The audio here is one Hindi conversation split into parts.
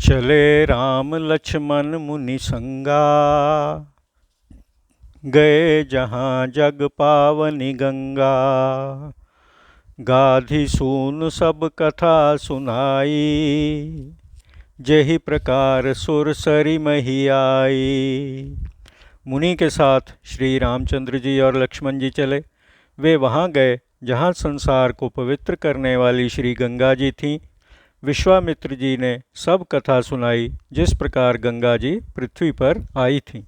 चले राम लक्ष्मण मुनि संगा, गए जहाँ जग पावनी गंगा। गाधी सून सब कथा सुनाई, जेहि प्रकार सुर सरी मही आई। मुनि के साथ श्री रामचंद्र जी और लक्ष्मण जी चले। वे वहाँ गए जहाँ संसार को पवित्र करने वाली श्री गंगा जी थीं। विश्वामित्र जी ने सब कथा सुनाई, जिस प्रकार गंगा जी पृथ्वी पर आई थीं।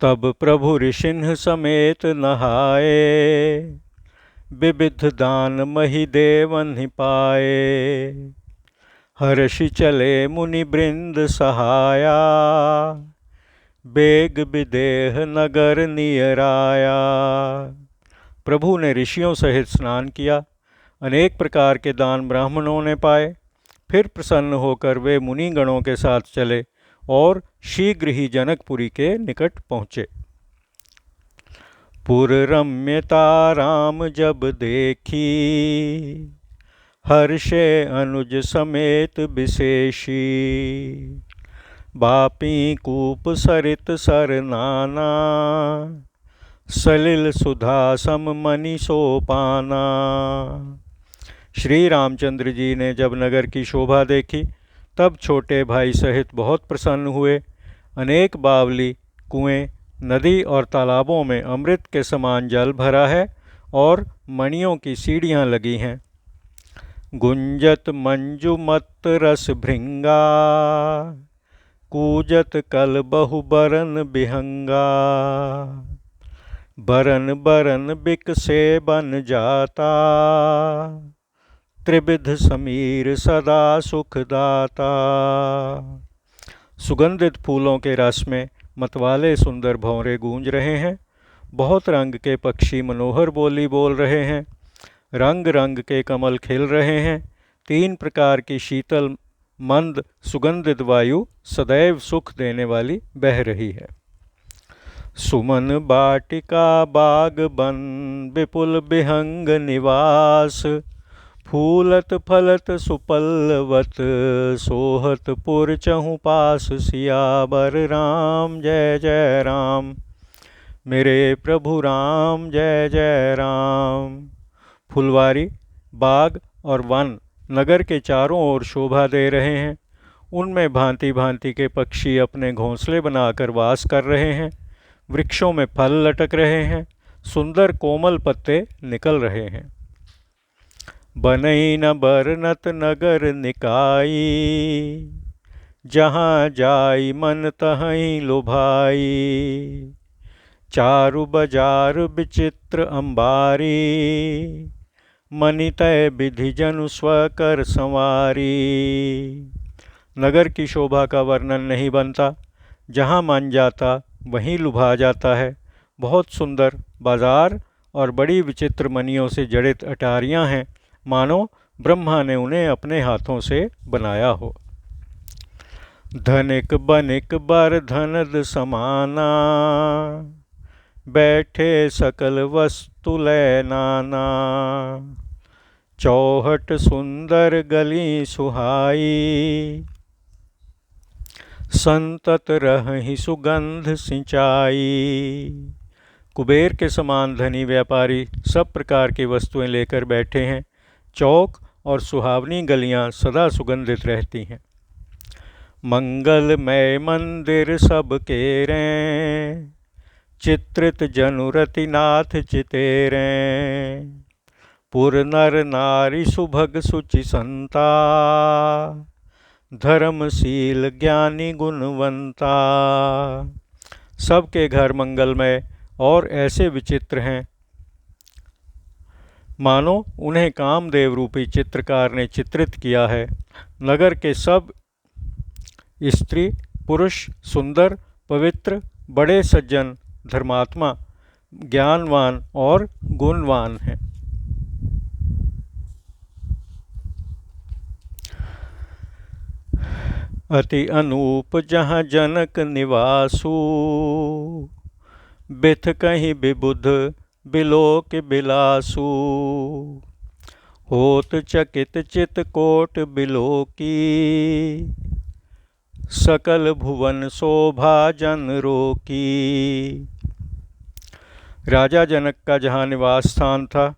तब प्रभु ऋषिन्ह समेत नहाए, विविध दान मही देवन्हि पाए। हर्षि चले मुनि बृंद सहाया, बेग विदेह नगर नियराया। प्रभु ने ऋषियों सहित स्नान किया, अनेक प्रकार के दान ब्राह्मणों ने पाए। फिर प्रसन्न होकर वे मुनिगणों के साथ चले और शीघ्र ही जनकपुरी के निकट पहुँचे। पुर रम्यता राम जब देखी, हर्षे अनुज समेत विशेषी। बापी कूप सरित सर नाना, सलिल सुधा सम मनि सोपाना। श्री रामचंद्र जी ने जब नगर की शोभा देखी, तब छोटे भाई सहित बहुत प्रसन्न हुए। अनेक बावली, कुएं, नदी और तालाबों में अमृत के समान जल भरा है और मणियों की सीढ़ियाँ लगी हैं। गुंजत मंजुमत रस भृंगा, कूजत कल बहु बरन बिहंगा। बरन बरन बिक से बन जाता, त्रिविध समीर सदा सुखदाता। सुगंधित फूलों के रस में मतवाले सुंदर भंवरे गूंज रहे हैं। बहुत रंग के पक्षी मनोहर बोली बोल रहे हैं। रंग रंग के कमल खिल रहे हैं। 3 प्रकार की शीतल मंद सुगंधित वायु सदैव सुख देने वाली बह रही है। सुमन बाटिका बाग बन, विपुल बिहंग निवास। फूलत फलत सुपल्लवत, सोहत पुर चहु पास। सियावर राम जय जय राम, मेरे प्रभु राम जय जय राम। फुलवारी, बाग और वन नगर के चारों ओर शोभा दे रहे हैं। उनमें भांति भांति के पक्षी अपने घोंसले बनाकर वास कर रहे हैं। वृक्षों में फल लटक रहे हैं। सुंदर कोमल पत्ते निकल रहे हैं। बनई न बरनत नगर निकाई, जहाँ जाई मन तहीं लुभाई। चारु बजार विचित्र अंबारी, मनि तय विधि जनु स्वकर संवारी। नगर की शोभा का वर्णन नहीं बनता। जहाँ मन जाता वहीं लुभा जाता है। बहुत सुंदर बाजार और बड़ी विचित्र मणियों से जड़ित अटारियाँ हैं, मानो ब्रह्मा ने उन्हें अपने हाथों से बनाया हो। धनिक बनिक बर धनद समाना, बैठे सकल वस्तु लय नाना। चौहट सुंदर गली सुहाई, संतत रहहि सुगंध सिंचाई। कुबेर के समान धनी व्यापारी सब प्रकार की वस्तुएं लेकर बैठे हैं। चौक और सुहावनी गलियां सदा सुगंधित रहती हैं। मंगलमय मंदिर सब केरें, चित्रित जनुरति नाथ चितेरें। पुर नर नारी सुभग सुचि संता, धर्मशील ज्ञानी गुणवंता। सबके घर मंगलमय और ऐसे विचित्र हैं, मानो उन्हें कामदेव रूपी चित्रकार ने चित्रित किया है। नगर के सब स्त्री पुरुष सुंदर, पवित्र, बड़े सज्जन, धर्मात्मा, ज्ञानवान और गुणवान हैं। अति अनूप जहाँ जनक निवासु, बिथ कहीं विबुध बिलोक बिलासु। होत चकित चित कोट बिलोकी, सकल भुवन शोभा जन रोकी। राजा जनक का जहाँ निवास स्थान था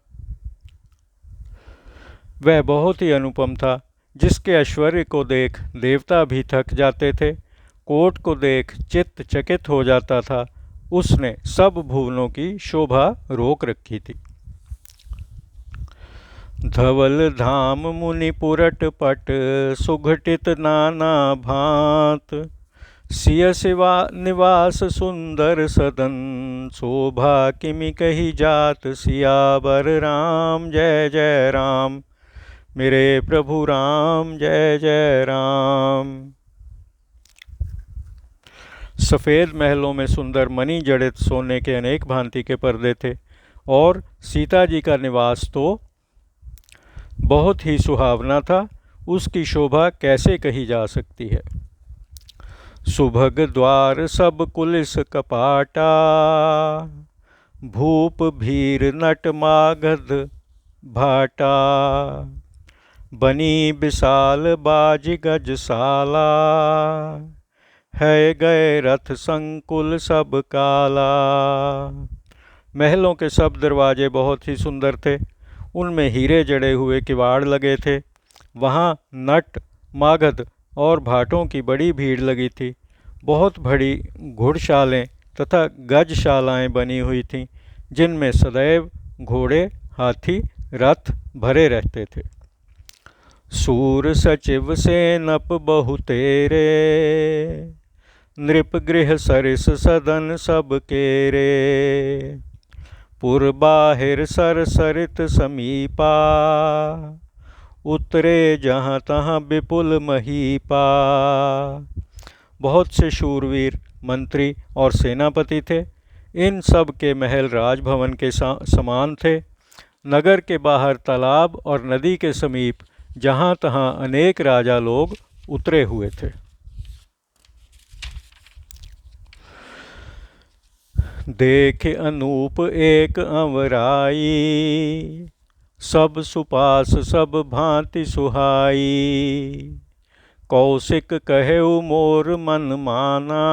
वह बहुत ही अनुपम था, जिसके ऐश्वर्य को देख देवता भी थक जाते थे, कोट को देख चित्त चकित हो जाता था। उसने सब भुवनों की शोभा रोक रखी थी। धवल धाम मुनि पुरट पट सुघटित नाना भांत। सिय सिवा निवास सुंदर सदन शोभा किमि कही जात। सियावर राम जय जय राम, मेरे प्रभु राम जय जय राम। सफ़ेद महलों में सुंदर मणि जड़ित सोने के अनेक भांति के पर्दे थे, और सीता जी का निवास तो बहुत ही सुहावना था। उसकी शोभा कैसे कही जा सकती है। सुभग द्वार सब कुलिस कपाटा, भूप भीर नट मागध भाटा। बनी विशाल बाज गजशाला, है गए रथ संकुल सब काला। महलों के सब दरवाजे बहुत ही सुंदर थे, उनमें हीरे जड़े हुए किवाड़ लगे थे। वहाँ नट, मागध और भाटों की बड़ी भीड़ लगी थी। बहुत बड़ी घुड़शालें तथा गजशालाएं बनी हुई थीं, जिनमें सदैव घोड़े, हाथी, रथ भरे रहते थे। सूर सचिव सेनप बहुतेरे, नृप गृह सरिस सदन सब केरे। पुर बाहिर सर सरित समीपा, उतरे जहाँ तहाँ विपुल महीपा। बहुत से शूरवीर, मंत्री और सेनापति थे। इन सब के महल राजभवन के समान थे। नगर के बाहर तालाब और नदी के समीप जहाँ तहाँ अनेक राजा लोग उतरे हुए थे। देख अनूप एक अवराई, सब सुपास सब भांति सुहाई। कौशिक कहेउ मोर मन माना,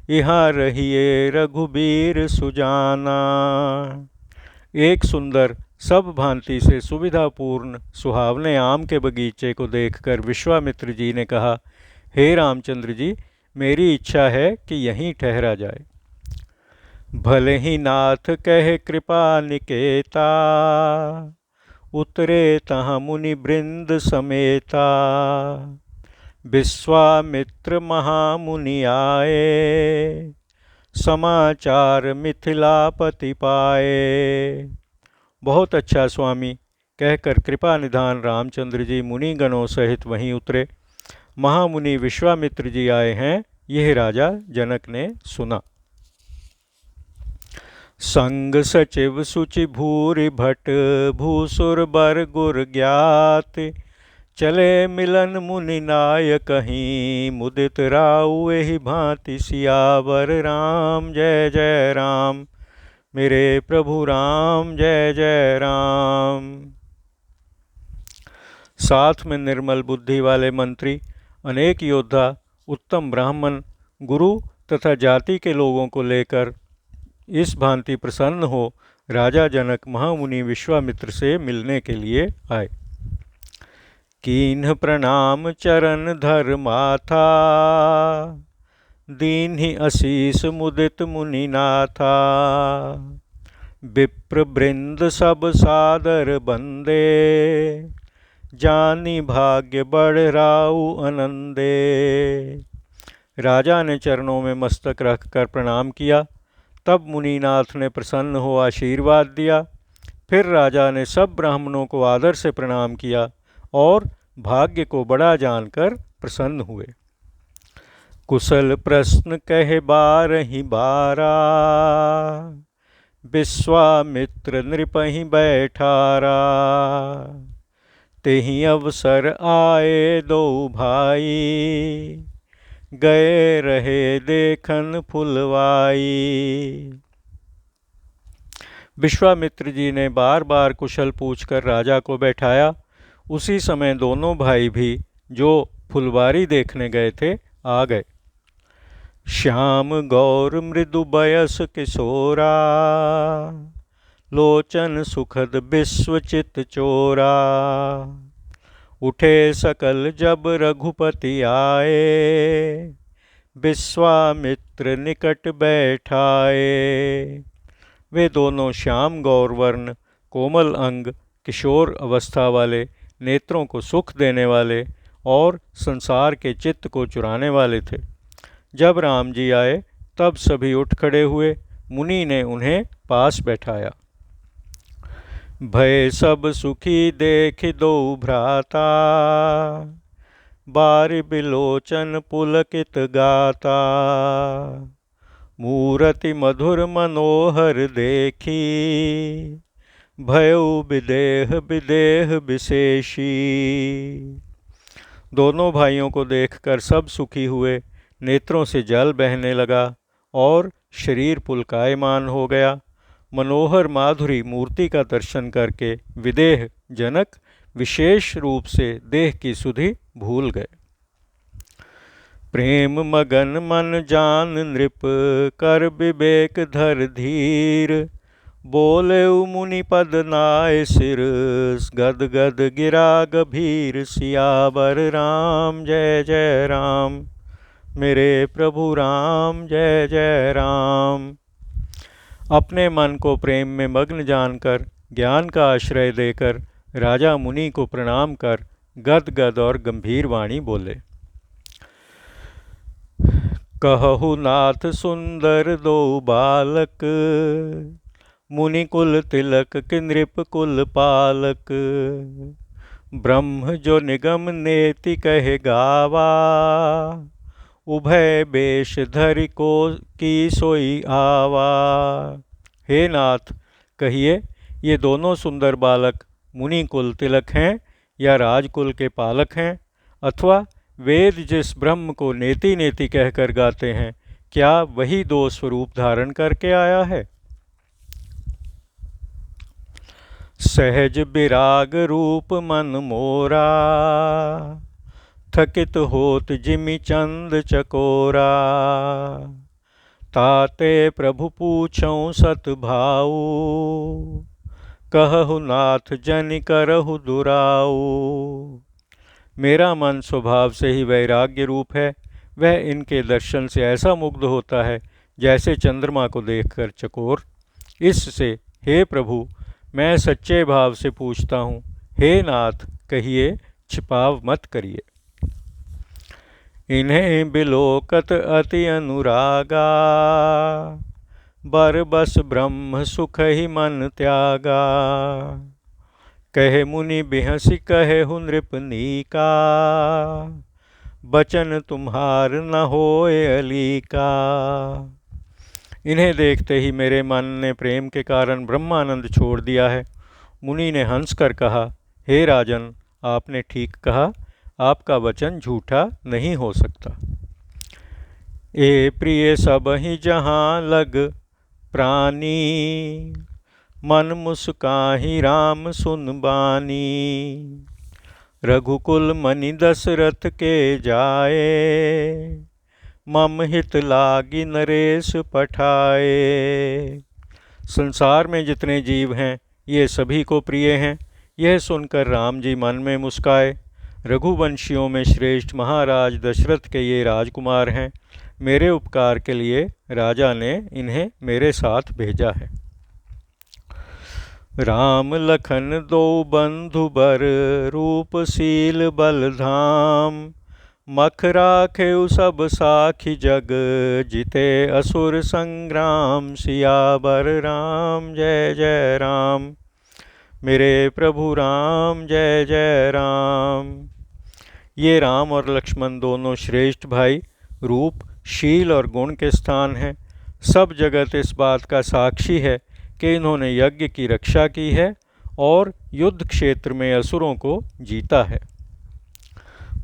यहाँ रहिए रघुबीर सुजाना। एक सुंदर सब भांति से सुविधापूर्ण सुहावने आम के बगीचे को देखकर विश्वामित्र जी ने कहा, हे रामचंद्र जी, मेरी इच्छा है कि यहीं ठहरा जाए। भले ही नाथ कहे कृपा निकेता, उतरे तहाँ मुनि वृंद समेता। विश्वामित्र महामुनि आए, समाचार मिथिलापति पाए। बहुत अच्छा स्वामी कहकर कृपा निधान रामचंद्र जी मुनि गणों सहित वहीं उतरे। महामुनि विश्वामित्र जी आए हैं, यह राजा जनक ने सुना। संग सचिव सुचि भूरि भट, भूसुर बर गुर ज्ञात। चले मिलन मुनि नाय कहीं, मुदित राउ एहि भांति। सियावर राम जय जय राम, मेरे प्रभु राम जय जय राम। साथ में निर्मल बुद्धि वाले मंत्री, अनेक योद्धा, उत्तम ब्राह्मण, गुरु तथा जाति के लोगों को लेकर इस भांति प्रसन्न हो राजा जनक महामुनि विश्वामित्र से मिलने के लिए आए। कीन्ह प्रणाम चरण धर माथा, दीन्हि असीस मुदित मुनि नाथा। विप्र वृंद सब सादर बंदे, जानी भाग्य बढ़ राउ आनंदे। राजा ने चरणों में मस्तक रखकर प्रणाम किया। तब मुनिनाथ ने प्रसन्न हो आशीर्वाद दिया। फिर राजा ने सब ब्राह्मणों को आदर से प्रणाम किया और भाग्य को बड़ा जानकर प्रसन्न हुए। कुशल प्रश्न कहे बारहि बारा, विश्वामित्र नृपहि बैठारा। तेहि अवसर आए दो भाई, गए रहे देखन फुलवाई। विश्वामित्र जी ने बार बार कुशल पूछकर राजा को बैठाया। उसी समय दोनों भाई भी, जो फुलवारी देखने गए थे आ गए। श्याम गौर मृदु बयस किशोरा, लोचन सुखद विश्वचित चोरा। उठे सकल जब रघुपति आए, विश्वामित्र निकट बैठाए। वे दोनों श्याम गौर वर्ण, कोमल अंग, किशोर अवस्था वाले, नेत्रों को सुख देने वाले और संसार के चित्त को चुराने वाले थे। जब राम जी आए तब सभी उठ खड़े हुए। मुनि ने उन्हें पास बैठाया। भय सब सुखी देख दो भ्राता, बारि बिलोचन पुलकित गाता। मूरति मधुर मनोहर देखी, भयउ विदेह विदेह विशेषी। दोनों भाइयों को देखकर सब सुखी हुए, नेत्रों से जल बहने लगा और शरीर पुलकायमान हो गया। मनोहर माधुरी मूर्ति का दर्शन करके विदेह जनक विशेष रूप से देह की सुधि भूल गए। प्रेम मगन मन जान नृप, कर विवेक धर धीर। बोले मुनि पद नाय सिर, गद गद गिरा गभीर। सियावर राम जय जय राम, मेरे प्रभु राम जय जय राम। अपने मन को प्रेम में मग्न जानकर, ज्ञान का आश्रय देकर राजा मुनि को प्रणाम कर गद गद और गंभीर वाणी बोले। कहु नाथ सुंदर दो बालक, मुनि कुल तिलक कि नृप कुल पालक। ब्रह्म जो निगम नेति कहे गावा, उभय बेश धरि को की सोई आवा। हे नाथ, कहिए ये दोनों सुंदर बालक मुनि कुल तिलक हैं या राजकुल के पालक हैं, अथवा वेद जिस ब्रह्म को नेति नेति कहकर गाते हैं, क्या वही दो स्वरूप धारण करके आया है? सहज विराग रूप मन मोरा, थकित होत जिमि चंद चकोरा। ताते प्रभु पूछऊं सत भाऊ, कहु नाथ जनि करहु दुराऊ। मेरा मन स्वभाव से ही वैराग्य रूप है। वह इनके दर्शन से ऐसा मुग्ध होता है जैसे चंद्रमा को देखकर चकोर। इससे हे प्रभु, मैं सच्चे भाव से पूछता हूँ, हे नाथ, कहिए, छिपाव मत करिए। इन्हें बिलोकत अति अनुरागा, बर बस ब्रह्म सुख ही मन त्यागा। कहे मुनि बिहसि कहेहु नृपनीका, बचन तुम्हार न होए अलीका। इन्हें देखते ही मेरे मन ने प्रेम के कारण ब्रह्मानंद छोड़ दिया है। मुनि ने हंस कर कहा, हे राजन, आपने ठीक कहा, आपका वचन झूठा नहीं हो सकता। ए प्रिय सब ही जहाँ लग प्राणी, मन मुस्काहि राम सुन बानी। रघुकुल मनि दशरथ के जाए, मम हित लागी नरेश पठाए। संसार में जितने जीव हैं ये सभी को प्रिय हैं। यह सुनकर राम जी मन में मुस्काए। रघुवंशियों में श्रेष्ठ महाराज दशरथ के ये राजकुमार हैं। मेरे उपकार के लिए राजा ने इन्हें मेरे साथ भेजा है। राम लखन दो बंधु बर, रूपशील बलधाम। मख राखेउ सब साखी जग, जिते असुर संग्राम। सियावर राम जय जय राम, मेरे प्रभु राम जय जय राम। ये राम और लक्ष्मण दोनों श्रेष्ठ भाई रूप, शील और गुण के स्थान हैं। सब जगत इस बात का साक्षी है कि इन्होंने यज्ञ की रक्षा की है और युद्ध क्षेत्र में असुरों को जीता है।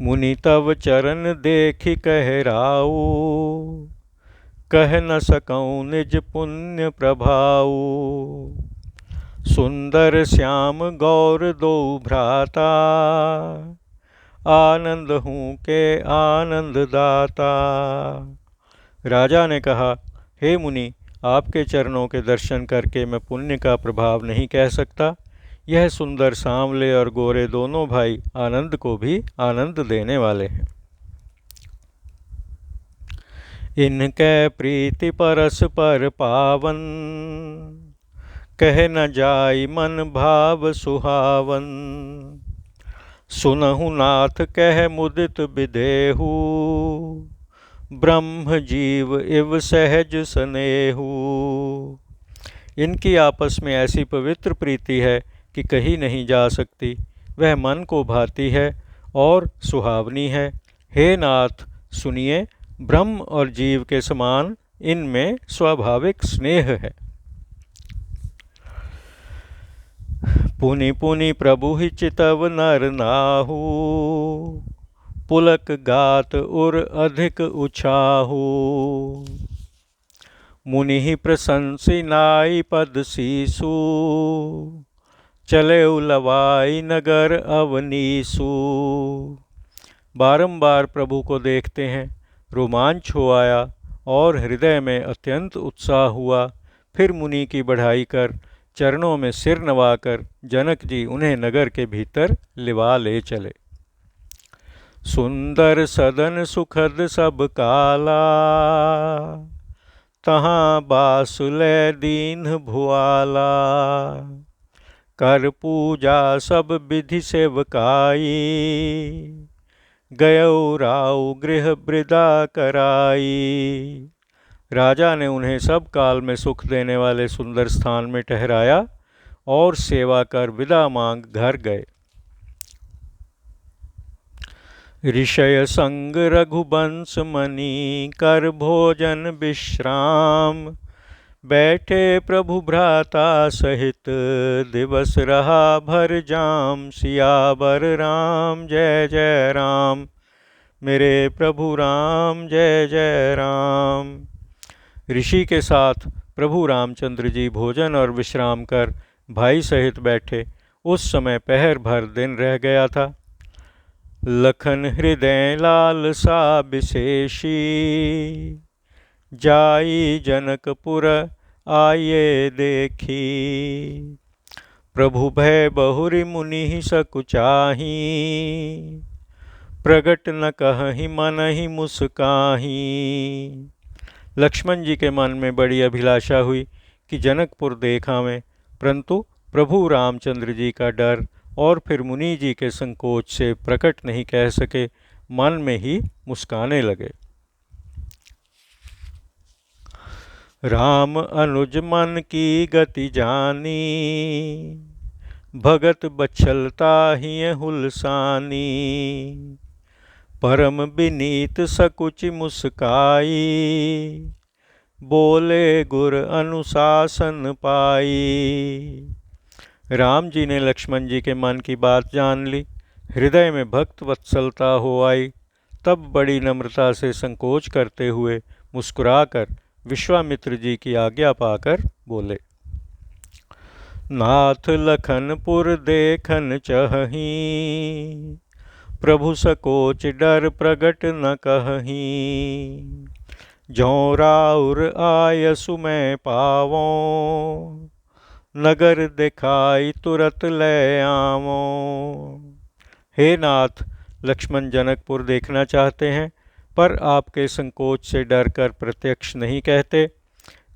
मुनि तव चरण देखि कह राऊ, कह न सकऊँ निज पुण्य प्रभाऊ। सुंदर श्याम गौर दो भ्राता, आनंद हूँ के आनंद दाता। राजा ने कहा, हे मुनि, आपके चरणों के दर्शन करके मैं पुण्य का प्रभाव नहीं कह सकता। यह सुंदर सांवले और गोरे दोनों भाई आनंद को भी आनंद देने वाले हैं। इनके प्रीति परस पर पावन, कह न जाई मन भाव सुहावन। सुनहु नाथ कह मुदित विदेहु, ब्रह्म जीव इव सहज स्नेहु। इनकी आपस में ऐसी पवित्र प्रीति है कि कही नहीं जा सकती। वह मन को भाती है और सुहावनी है। हे नाथ, सुनिए, ब्रह्म और जीव के समान इनमें स्वाभाविक स्नेह है। पुनि पुनि प्रभु ही चितव नर नाहु, पुलक गात उर अधिक उछाहु। मुनि ही प्रशंसी नाई पद सीसु, चले उलवाई नगर अवनीसु। बारंबार प्रभु को देखते हैं रोमांच हो आया और हृदय में अत्यंत उत्साह हुआ। फिर मुनि की बढ़ाई कर चरणों में सिर नवाकर जनक जी उन्हें नगर के भीतर लिवा ले चले। सुंदर सदन सुखद सब काला, तहाँ बासुले दीन भुआला। कर पूजा सब विधि सेवकाई, गयो राउ गृह वृदा कराई। राजा ने उन्हें सब काल में सुख देने वाले सुंदर स्थान में ठहराया और सेवा कर विदा मांग घर गए। ऋषय संग रघुवंश मणि, कर भोजन विश्राम। बैठे प्रभु भ्राता सहित, दिवस रहा भर जाम। सियावर राम जय जय राम, मेरे प्रभु राम जय जय राम। ऋषि के साथ प्रभु रामचंद्र जी भोजन और विश्राम कर भाई सहित बैठे। उस समय पहर भर दिन रह गया था। लखन हृदय लाल सा विशेषी, जाई जनकपुर आये देखी। प्रभु भय बहुरि मुनि सकुचाही, प्रगट न कहहि मनहि मुस्काही। लक्ष्मण जी के मन में बड़ी अभिलाषा हुई कि जनकपुर देख आवें, परंतु प्रभु रामचंद्र जी का डर और फिर मुनि जी के संकोच से प्रकट नहीं कह सके, मन में ही मुस्काने लगे। राम अनुज मन की गति जानी, भगत बच्छलता ही हुलसानी। परम विनीत सकुच मुस्काई, बोले गुर अनुशासन पाई। राम जी ने लक्ष्मण जी के मन की बात जान ली, हृदय में भक्त वत्सलता हो आई। तब बड़ी नम्रता से संकोच करते हुए मुस्कुराकर विश्वामित्र जी की आज्ञा पाकर बोले, नाथ लखनपुर देखन चहही, प्रभु सकोच डर प्रगट न कहही। ज्यों राउर आयसु मैं पावों, नगर दिखाई तुरत ले आवों। हे नाथ, लक्ष्मण जनकपुर देखना चाहते हैं, पर आपके संकोच से डर कर प्रत्यक्ष नहीं कहते।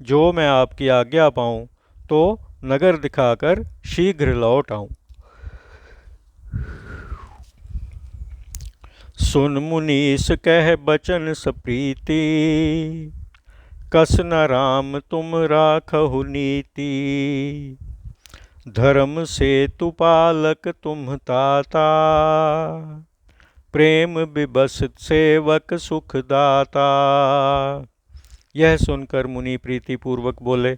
जो मैं आपकी आज्ञा पाऊं तो नगर दिखाकर शीघ्र लौट आऊं। सुन मुनीस कह बचन सप्रीति, कस न राम तुम राखहु नीति। धर्म सेतु पालक तुम ताता, प्रेम विबस सेवक सुखदाता। यह सुनकर मुनि प्रीतिपूर्वक बोले,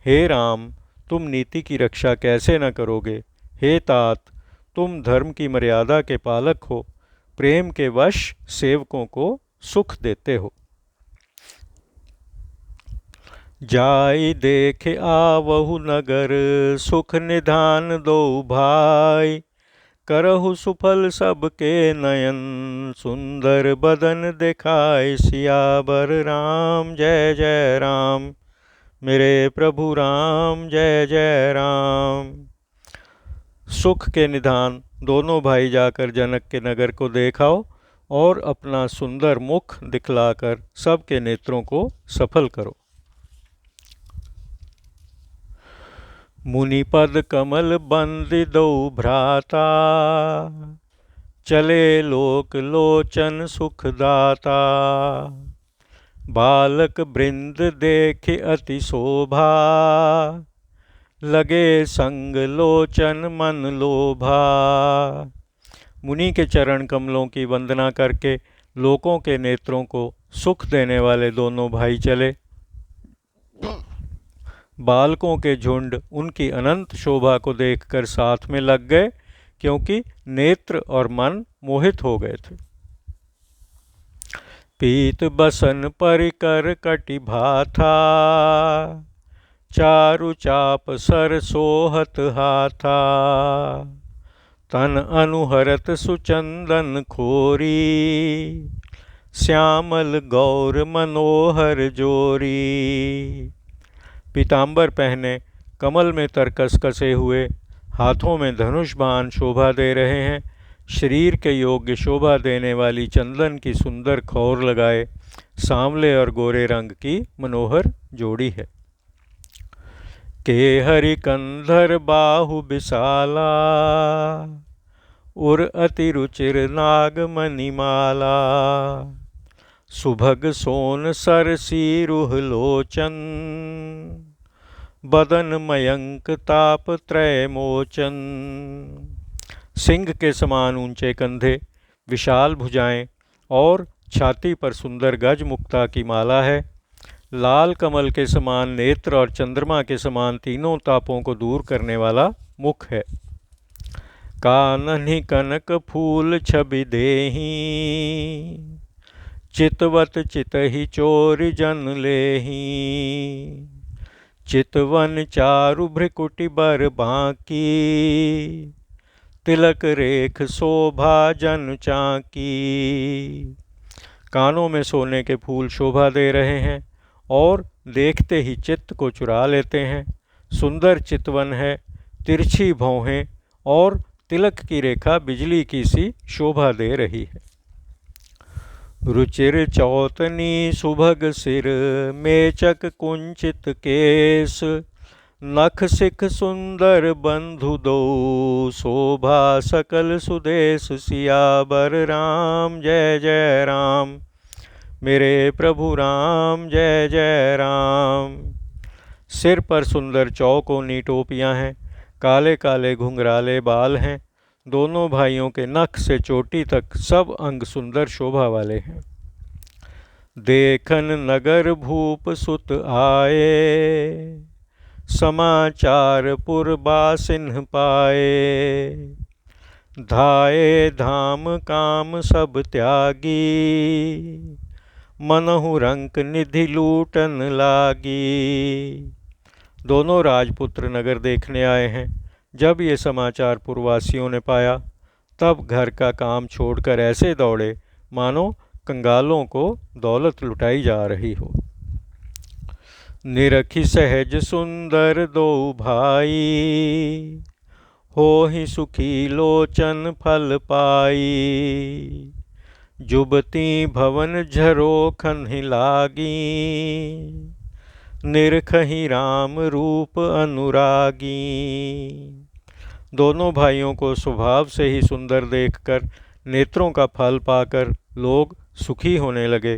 हे राम, तुम नीति की रक्षा कैसे न करोगे। हे तात, तुम धर्म की मर्यादा के पालक हो, प्रेम के वश सेवकों को सुख देते हो। जाई देख आवहु नगर, सुख निधान दो भाई। करहु सुफल सबके नयन, सुंदर बदन दिखाए सियावर राम। जय जय राम मेरे प्रभु राम, जय जय राम। सुख के निधान दोनों भाई जाकर जनक के नगर को देखाओ और अपना सुंदर मुख दिखलाकर सबके नेत्रों को सफल करो। मुनिपद कमल बंदि दो भ्राता, चले लोक लोचन सुखदाता। बालक वृंद देखे अति शोभा, लगे संग लोचन मन लोभा। मुनि के चरण कमलों की वंदना करके लोकों के नेत्रों को सुख देने वाले दोनों भाई चले। बालकों के झुंड उनकी अनंत शोभा को देखकर साथ में लग गए, क्योंकि नेत्र और मन मोहित हो गए थे। पीत बसन परिकर कटि भाथा, चारु चाप सर सोहत हाथा। तन अनुहरत सुचंदन खोरी, श्यामल गौर मनोहर जोरी। पीतांबर पहने कमल में तरकस कसे हुए, हाथों में धनुष बाण शोभा दे रहे हैं। शरीर के योग्य शोभा देने वाली चंदन की सुंदर खौर लगाए सांवले और गोरे रंग की मनोहर जोड़ी है। के हरि कंधर बाहु विशाला, उर अति रुचिर नाग मणिमाला। सुभग सोन सर सीरुह लोचन, बदन मयंक ताप त्रय मोचन। सिंह के समान ऊंचे कंधे, विशाल भुजाएं और छाती पर सुंदर गज मुक्ता की माला है। लाल कमल के समान नेत्र और चंद्रमा के समान तीनों तापों को दूर करने वाला मुख है। काननि कनक फूल छवि देहि, चितवत चितहि चोरि जन लेहि। चितवन चारु भ्रिकुटि बर बांकी, तिलक रेख शोभा जन चाकी। कानों में सोने के फूल शोभा दे रहे हैं और देखते ही चित्त को चुरा लेते हैं। सुंदर चितवन है, तिरछी भौहें और तिलक की रेखा बिजली की सी शोभा दे रही है। रुचिर चौतनी सुभग सिर, मेचक कुंचित केस। नख सिख सुंदर बंधु दो, शोभा सकल सुदेश सियावर राम। जय जय राम मेरे प्रभु राम, जय जय राम। सिर पर सुंदर चौकोनी टोपियां हैं, काले काले घुंघराले बाल हैं। दोनों भाइयों के नख से चोटी तक सब अंग सुंदर शोभा वाले हैं। देखन नगर भूप सुत आए, समाचार पुरबासिन पाए। धाये धाम काम सब त्यागी, मनहु रंक निधि लूटन लागी। दोनों राजपुत्र नगर देखने आए हैं। जब ये समाचार पुरवासियों ने पाया, तब घर का काम छोड़कर ऐसे दौड़े मानो कंगालों को दौलत लुटाई जा रही हो। निरखी सहज सुंदर दो भाई, होहि सुखी लोचन फल पाई। जुबती भवन झरोखन लागी, निरखहि राम रूप अनुरागी। दोनों भाइयों को स्वभाव से ही सुंदर देखकर, नेत्रों का फल पाकर लोग सुखी होने लगे।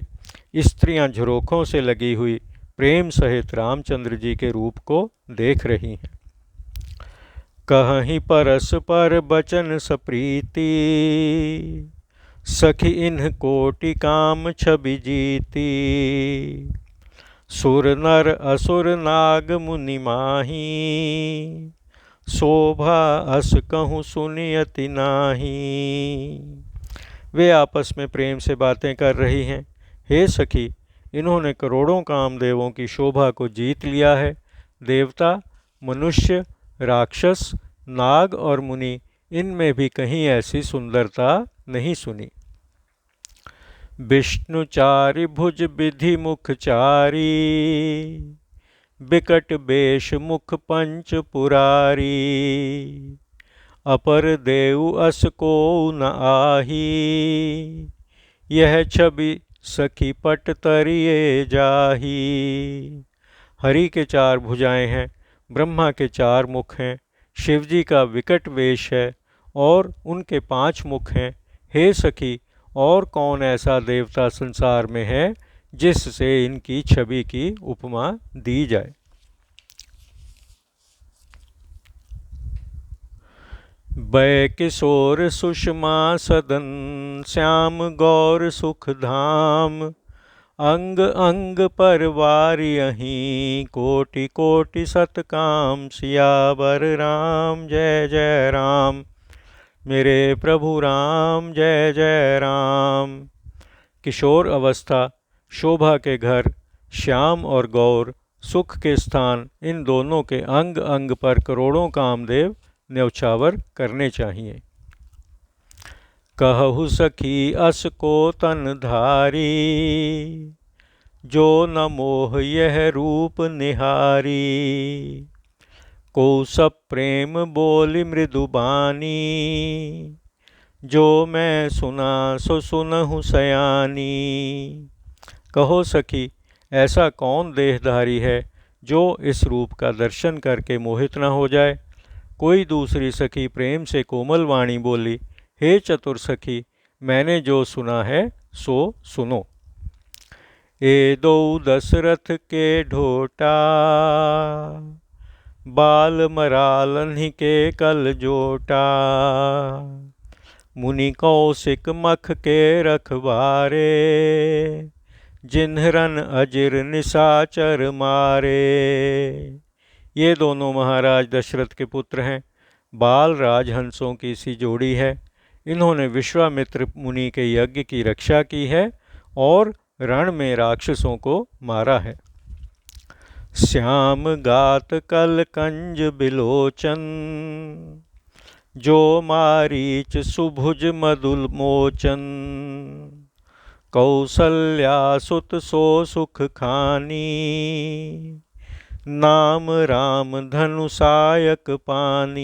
स्त्रियां झरोखों से लगी हुई प्रेम सहित रामचंद्र जी के रूप को देख रही हैं। कहीं परस पर बचन सप्रीति, सखी इन्ह कोटि काम छवि जीती। सुर नर असुर नाग मुनि माही, शोभा अस कहूँ सुनियति नाही। वे आपस में प्रेम से बातें कर रही हैं। हे सखी, इन्होंने करोड़ों कामदेवों की शोभा को जीत लिया है। देवता, मनुष्य, राक्षस, नाग और मुनि इनमें भी कहीं ऐसी सुंदरता नहीं सुनी। विष्णुचारि भुज विधि मुखचारी, बिकट बेश मुख पंच पुरारी, अपर देव अस को न आही, यह छवि सखी पट तरिए जाही। हरि के 4 भुजाएं हैं, ब्रह्मा के 4 मुख हैं, शिवजी का विकट वेश है और उनके 5 मुख हैं। हे सखी, और कौन ऐसा देवता संसार में है जिससे इनकी छवि की उपमा दी जाए। बै किशोर सुषमा सदन, श्याम गौर सुख धाम, अंग अंग पर वारियहीं, कोटि कोटि सतकाम, सियावर राम जय जय राम। मेरे प्रभु राम जय जय राम। किशोर अवस्था, शोभा के घर, श्याम और गौर, सुख के स्थान, इन दोनों के अंग अंग पर करोड़ों कामदेव न्यौछावर करने चाहिए। कहु सखी अस को तन धारी, जो न मोह यह रूप निहारी, को सब प्रेम बोली मृदु बानी, जो मैं सुना सो सुनहु सयानी। कहो सखी, ऐसा कौन देहधारी है जो इस रूप का दर्शन करके मोहित न हो जाए। कोई दूसरी सखी प्रेम से कोमल वाणी बोली, हे चतुर सखी, मैंने जो सुना है सो सुनो। ए दो दशरथ के ढोटा, बाल मरालन्हि के कल जोटा, मुनि कौशिक मख के रखवारे, जिन्हरन अजिर निशाचर मारे। ये दोनों महाराज दशरथ के पुत्र हैं। बाल राजहंसों की सी जोड़ी है। इन्होंने विश्वामित्र मुनि के यज्ञ की रक्षा की है और रण में राक्षसों को मारा है। श्याम गात कल कंज बिलोचन, जो मारीच सुभुज मधुल मोचन, कौसल्या सुत सो सुख खानी, नाम राम धनुषायक पानी।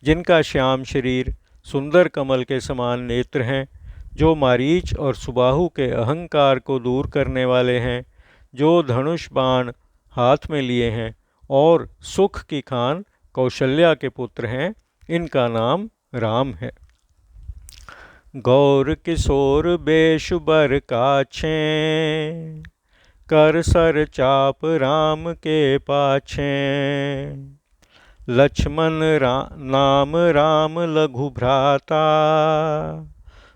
जिनका श्याम शरीर, सुंदर कमल के समान नेत्र हैं, जो मारीच और सुबाहु के अहंकार को दूर करने वाले हैं, जो धनुष बाण हाथ में लिए हैं और सुख की खान कौशल्या के पुत्र हैं, इनका नाम राम है। गौर किशोर बेशु बर काछे, कर सर चाप राम के पाछे, लक्ष्मण नाम राम लघु भ्राता,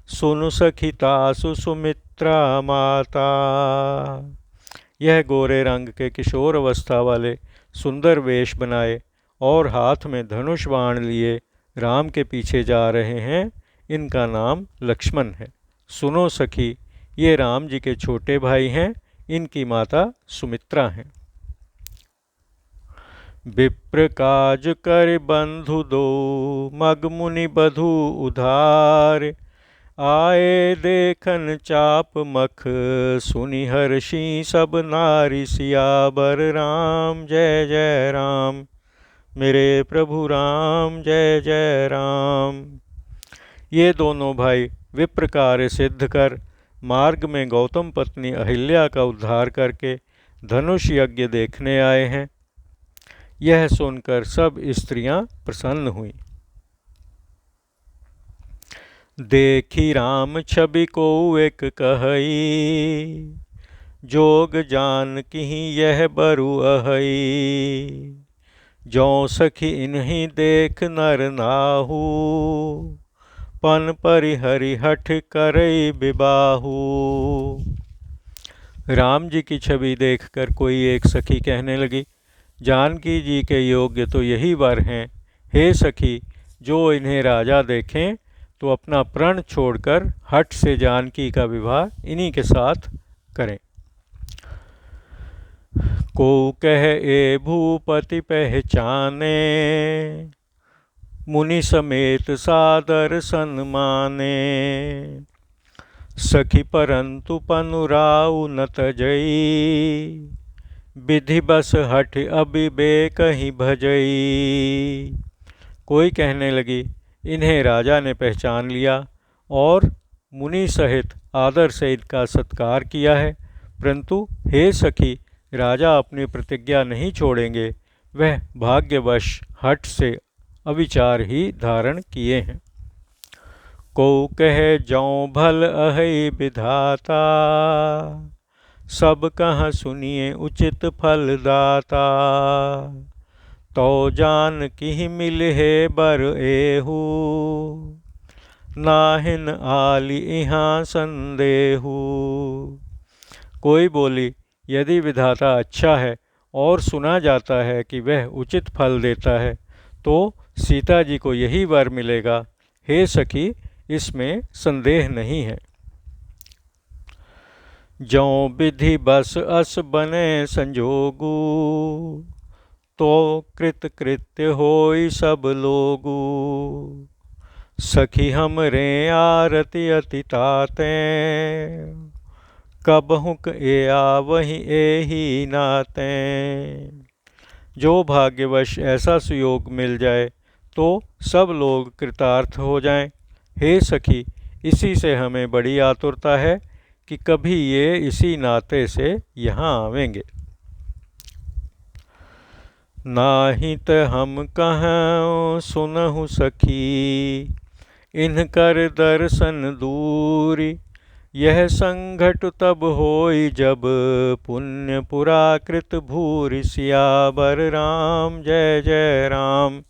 सुनु सखिता सुमित्रा माता। यह गोरे रंग के किशोर अवस्था वाले सुंदर वेश बनाए और हाथ में धनुष बाण लिए राम के पीछे जा रहे हैं, इनका नाम लक्ष्मण है। सुनो सखी, ये राम जी के छोटे भाई हैं, इनकी माता सुमित्रा हैं। विप्र काज कर बंधु दो, मग मुनि बधु उधार, आए देखन चाप मख, सुनि हर्षि सब नारी, सियावर राम जय जय राम। मेरे प्रभु राम जय जय राम। ये दोनों भाई विप्र कार्य सिद्ध कर मार्ग में गौतम पत्नी अहिल्या का उद्धार करके धनुष यज्ञ देखने आए हैं। यह सुनकर सब स्त्रियां प्रसन्न हुईं। देखी राम छवि को एक कहई, जोग जान की यह बरु अहई, जो सखी इन्हीं देख नर नाहू, पन परिहरि हठ करई बिबाहू। राम जी की छवि देखकर कोई एक सखी कहने लगी, जानकी जी के योग्य तो यही वर हैं। हे सखी, जो इन्हें राजा देखें तो अपना प्रण छोड़कर हठ से जानकी का विवाह इन्हीं के साथ करें। को कह ए भूपति पहचाने, मुनि समेत सादर सन्माने। सखी परंतु पनुराउ न तजई, विधि बस हठ अविवेक ही भजई। कोई कहने लगी, इन्हें राजा ने पहचान लिया और मुनि सहित आदर से इनका सत्कार किया है, परंतु हे सखी, राजा अपनी प्रतिज्ञा नहीं छोड़ेंगे। वह भाग्यवश हठ से अविचार ही धारण किए हैं। को कह जौं भल अहै विधाता, सब कह सुनिए उचित फल दाता। तो जान की मिलहे बर एहू, नाहिन आली इहाँ संदेहू। कोई बोली, यदि विधाता अच्छा है और सुना जाता है कि वह उचित फल देता है, तो सीता जी को यही वर मिलेगा। हे सखी, इसमें संदेह नहीं है। जौं विधि बस अस बने संजोगु, तो कृत कृत्य होई सब लोगु। सखी हमरे आरती अति ताते, कबहुक ए आवहि एही नाते। जो भाग्यवश ऐसा सुयोग मिल जाए तो सब लोग कृतार्थ हो जाएं। हे सखी, इसी से हमें बड़ी आतुरता है कि कभी ये इसी नाते से यहाँ आवेंगे। नाहित हम कहूँ सुनहु सखी, इनकर दर्शन दूरी। यह संघट तब होई जब पुण्य पुराकृत भूरि। सियावर राम जय जय राम,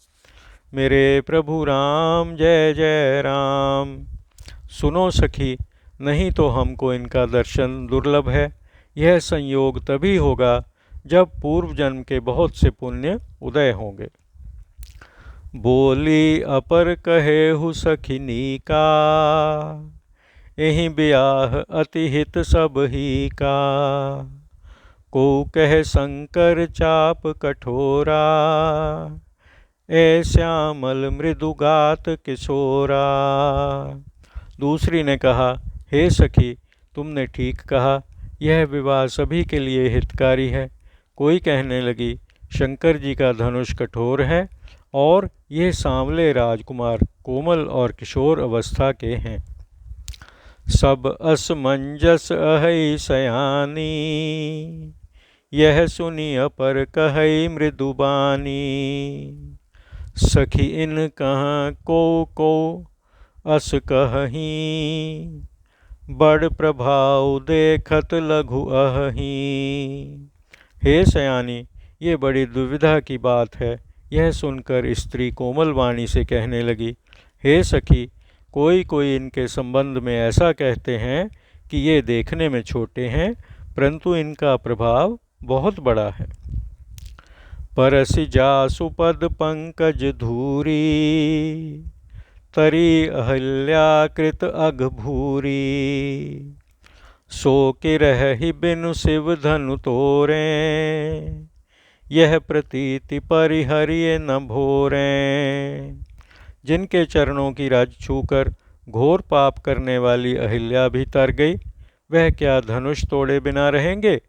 मेरे प्रभु राम जय जय राम। सुनो सखी, नहीं तो हमको इनका दर्शन दुर्लभ है। यह संयोग तभी होगा जब पूर्व जन्म के बहुत से पुण्य उदय होंगे। बोली अपर कहेहु सखिनी का, एहि ब्याह अति हित सब ही का। को कह शंकर चाप कठोरा, ए श्यामल मृदुगात किशोरा। दूसरी ने कहा, हे सखी, तुमने ठीक कहा, यह विवाह सभी के लिए हितकारी है। कोई कहने लगी, शंकर जी का धनुष कठोर है और ये सांवले राजकुमार कोमल और किशोर अवस्था के हैं। सब असमंजस अहै सयानी, यह सुनी अपर कहै मृदुबानी। सखी इन कहाँ को अस कहही, बड़ प्रभाव देखत लघु अहही। हे सयानी, ये बड़ी दुविधा की बात है। यह सुनकर स्त्री कोमल वाणी से कहने लगी, हे सखी, कोई कोई इनके संबंध में ऐसा कहते हैं कि ये देखने में छोटे हैं, परंतु इनका प्रभाव बहुत बड़ा है। परसि जासु पद पंकज धूरी, तरी अहल्याकृत अघ भूरी। सो किरहि बिनु शिव धनु तोरे, यह प्रतीति परिहरिये न भोरे। जिनके चरणों की रज छूकर घोर पाप करने वाली अहिल्या भी तर गई, वह क्या धनुष तोड़े बिना रहेंगे?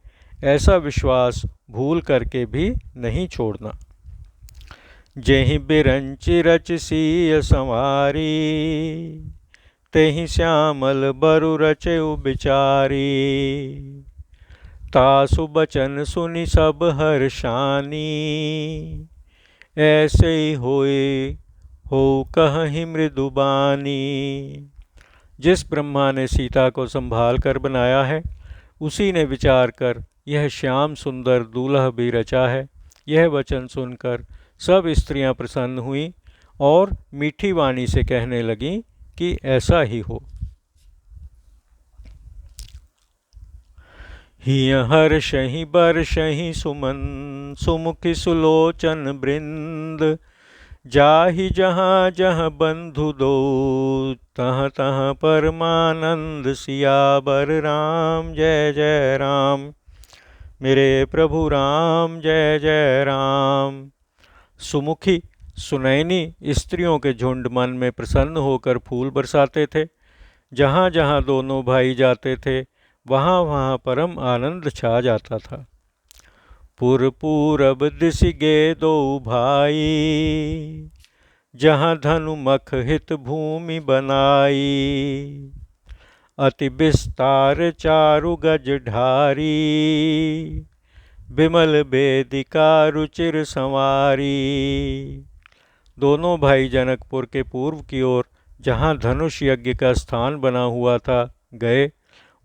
ऐसा विश्वास भूल करके भी नहीं छोड़ना। जेहि बिरंचि रच सीय संवारी, तेहि श्यामल बरु रचेउ बिचारी। तासु बचन सुनि सब हर्षानी, ऐसे ही होए हो कहि मृदुबानी। जिस ब्रह्मा ने सीता को संभाल कर बनाया है, उसी ने विचार कर यह श्याम सुंदर दूल्हा भी रचा है। यह वचन सुनकर सब स्त्रियां प्रसन्न हुईं और मीठी वाणी से कहने लगीं कि ऐसा ही हो। हिय हर्षहि बर्षहि सुमन, सुमुखि सुलोचन वृंद। जाहि जहाँ जहाँ बंधु दो, तहाँ तहाँ परमानंद। सियावर राम जय जय राम, मेरे प्रभु राम जय जय राम। सुमुखी सुनैनी स्त्रियों के झुंड मन में प्रसन्न होकर फूल बरसाते थे। जहाँ जहाँ दोनों भाई जाते थे वहाँ वहाँ परम आनंद छा जाता था। पुर पूरब दिस गे दो भाई, जहाँ धनु मख हित भूमि बनाई। अति विस्तार चारु गज ढारी, विमल वेदिका रुचिर संवारी। दोनों भाई जनकपुर के पूर्व की ओर जहाँ धनुष यज्ञ का स्थान बना हुआ था गए।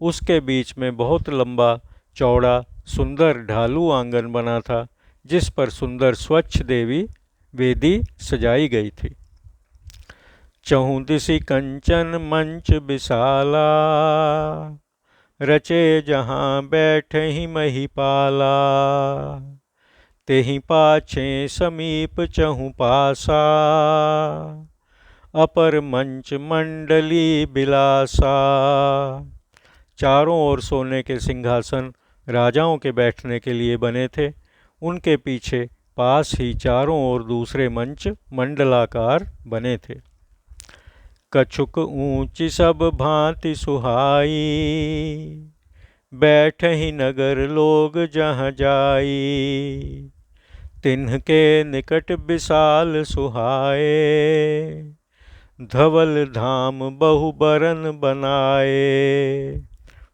उसके बीच में बहुत लंबा चौड़ा सुंदर ढालू आंगन बना था, जिस पर सुंदर स्वच्छ देवी वेदी सजाई गई थी। चहुं दिसि कंचन मंच विशाला, रचे जहाँ बैठहि महिपाला। तेहि पाछे समीप चहुं पासा, अपर मंच मंडली बिलासा। चारों ओर सोने के सिंहासन राजाओं के बैठने के लिए बने थे। उनके पीछे पास ही चारों ओर दूसरे मंच मंडलाकार बने थे। कछुक ऊंची सब भांति सुहाई, बैठहि नगर लोग जहाँ जाई। तिन्हके निकट विशाल सुहाए, धवल धाम बहु बरन बनाए।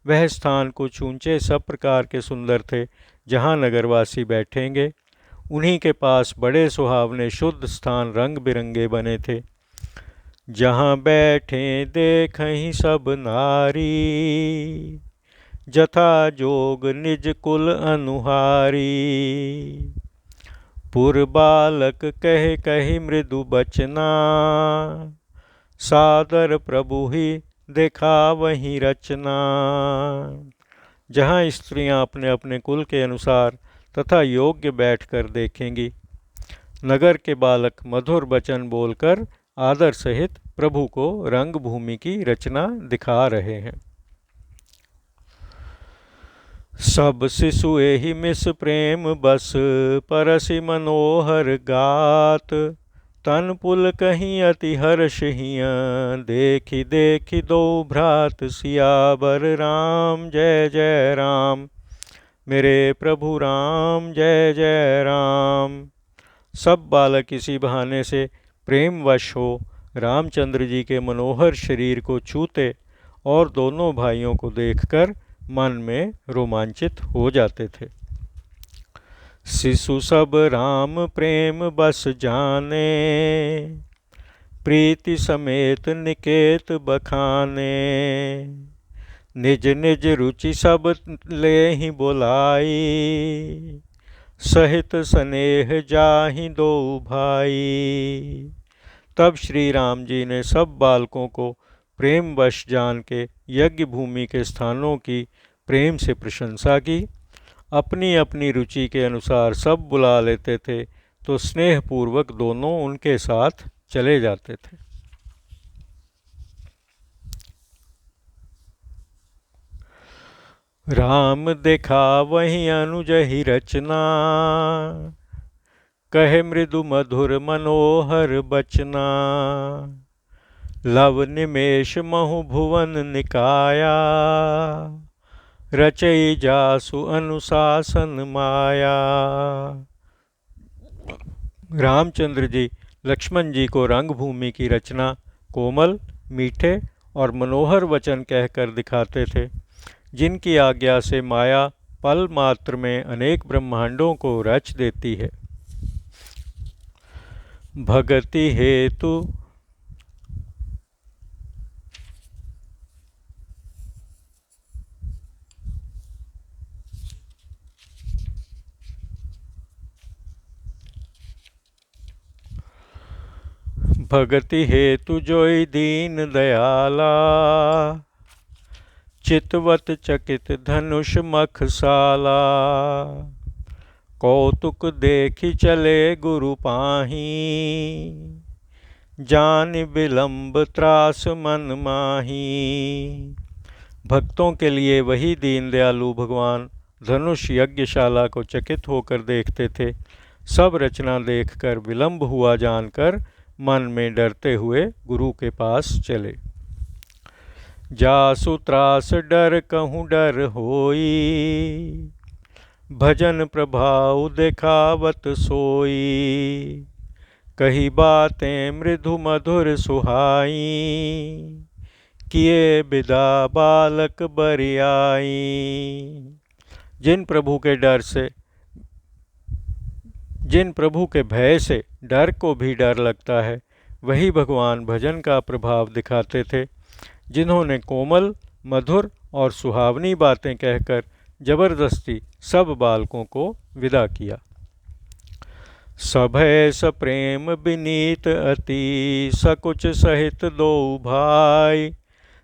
वह स्थान कुछ ऊंचे सब प्रकार के सुंदर थे, जहाँ नगरवासी बैठेंगे। उन्हीं के पास बड़े सुहावने शुद्ध स्थान रंग बिरंगे बने थे। जहाँ बैठे देखहि सब नारी, जथा जोग निज कुल अनुहारी। पुर बालक कहे कही मृदु बचना, सादर प्रभु ही देखा वही रचना। जहाँ स्त्रियाँ अपने अपने कुल के अनुसार तथा योग्य बैठकर देखेंगी। नगर के बालक मधुर वचन बोलकर आदर सहित प्रभु को रंग भूमि की रचना दिखा रहे हैं। सब शिशु एहि मिस प्रेम बस, परसि मनोहर गात। तन पुल कहीं अति हर्ष हियां, देखि देखि दो भ्रात सियावर राम जय जय राम। मेरे प्रभु राम जय जय राम। सब बालक इसी बहाने से प्रेमवश हो रामचंद्र जी के मनोहर शरीर को छूते और दोनों भाइयों को देखकर मन में रोमांचित हो जाते थे। शिशु सब राम प्रेम बस जाने, प्रीति समेत निकेत बखाने। निज निज रुचि सब ले ही बुलाई, सहित स्नेह जाहि दो भाई। तब श्री राम जी ने सब बालकों को प्रेमवश जान के यज्ञ भूमि के स्थानों की प्रेम से प्रशंसा की। अपनी अपनी रुचि के अनुसार सब बुला लेते थे तो स्नेहपूर्वक दोनों उनके साथ चले जाते थे। राम देखा वहीं अनुज ही रचना, कहे मृदु मधुर मनोहर बचना। लव निमेष महु भुवन निकाया, रचई जासु अनुशासन माया। रामचंद्र जी लक्ष्मण जी को रंग भूमि की रचना कोमल, मीठे और मनोहर वचन कहकर दिखाते थे, जिनकी आज्ञा से माया पल मात्र में अनेक ब्रह्मांडों को रच देती है। भगति हेतु भगति हेतु जोई दीन दयाला, चितवत चकित धनुष मखसाला। कौतुक देखी चले गुरु पाही, जान विलंब त्रास मन माही। भक्तों के लिए वही दीन दयालु भगवान धनुष यज्ञशाला को चकित होकर देखते थे। सब रचना देखकर विलंब हुआ जानकर मन में डरते हुए गुरु के पास चले। जासु त्रास डर कहूँ डर होई, भजन प्रभाव देखावत सोई। कही बातें मृदु मधुर सुहाई, किए बिदा बालक बरियाई। जिन प्रभु के भय से डर को भी डर लगता है, वही भगवान भजन का प्रभाव दिखाते थे, जिन्होंने कोमल, मधुर और सुहावनी बातें कहकर जबरदस्ती सब बालकों को विदा किया। सभय सप्रेम विनीत अति, सकुच सहित दो भाई।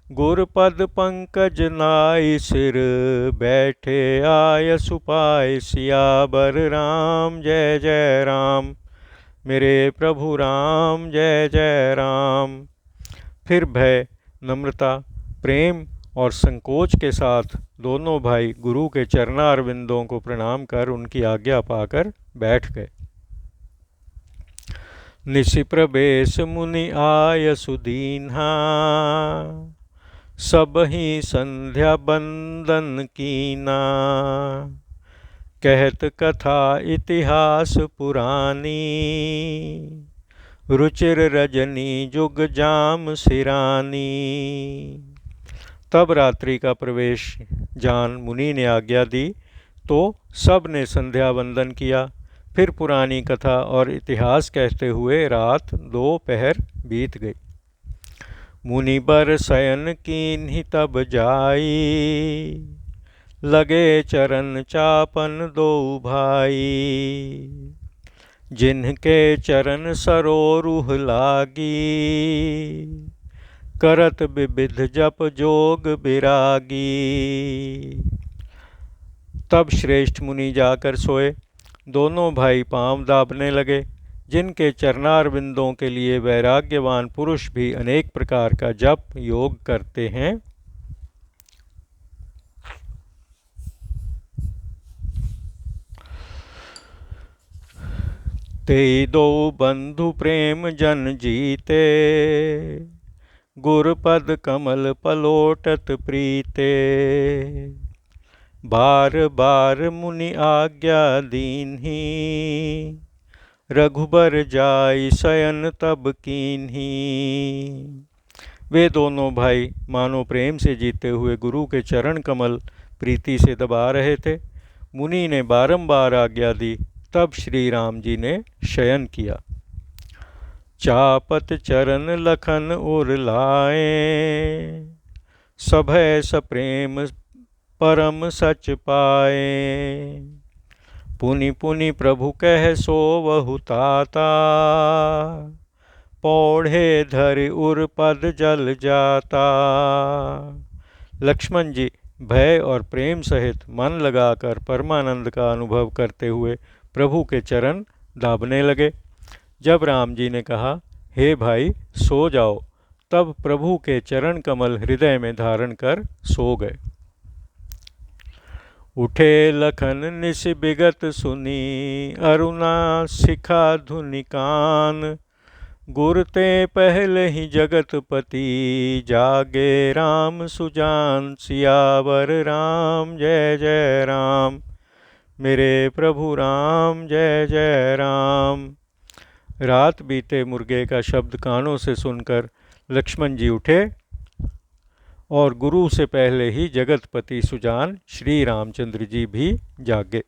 गुरपद पंकज नाई सिर, बैठे आय सुपाय। सियावर राम जय जय राम, मेरे प्रभु राम जय जय राम। फिर भय, नम्रता, प्रेम और संकोच के साथ दोनों भाई गुरु के चरणारविंदों को प्रणाम कर उनकी आज्ञा पाकर बैठ गए। निशि प्रवेश मुनि आय सुदीन्हा, सब ही संध्या बंदन कीना। कहत कथा इतिहास पुरानी, रुचिर रजनी जुग जाम सिरानी। तब रात्रि का प्रवेश जान मुनि ने आज्ञा दी तो सब ने संध्या वंदन किया। फिर पुरानी कथा और इतिहास कहते हुए रात 2 पहर बीत गई। मुनि बर शयन कीन्हि तब जाई, लगे चरण चापन दो भाई। जिनके चरण सरोरुह लागी, करत विविध जप जोग बिरागी। तब श्रेष्ठ मुनि जाकर सोए। दोनों भाई पांव दाबने लगे। जिनके चरणारविंदों के लिए वैराग्यवान पुरुष भी अनेक प्रकार का जप योग करते हैं, ते दो बंधु प्रेम जन जीते। गुरपद कमल पलोटत प्रीते। बार बार मुनि आज्ञा दीन्ही, रघुबर जाई शयन तब कीन्ही। वे दोनों भाई मानो प्रेम से जीते हुए गुरु के चरण कमल प्रीति से दबा रहे थे। मुनि ने बारंबार आज्ञा दी, तब श्री राम जी ने शयन किया। चापत चरण लखन उर लाए, सभय सप्रेम परम सच पाए। पुनि पुनि प्रभु कह सोवहु ताता, पौढ़े धरि उर पद जल जाता। लक्ष्मण जी भय और प्रेम सहित मन लगाकर परमानंद का अनुभव करते हुए प्रभु के चरण दाबने लगे। जब राम जी ने कहा, हे भाई सो जाओ, तब प्रभु के चरण कमल हृदय में धारण कर सो गए। उठे लखन निश बिगत सुनी, अरुणा शिखा धुनि कान। गुर ते पहले ही जगतपति, जागे राम सुजान। सियावर राम जय जय राम, मेरे प्रभु राम जय जय राम। रात बीते मुर्गे का शब्द कानों से सुनकर लक्ष्मण जी उठे और गुरु से पहले ही जगतपति सुजान श्री रामचंद्र जी भी जागे।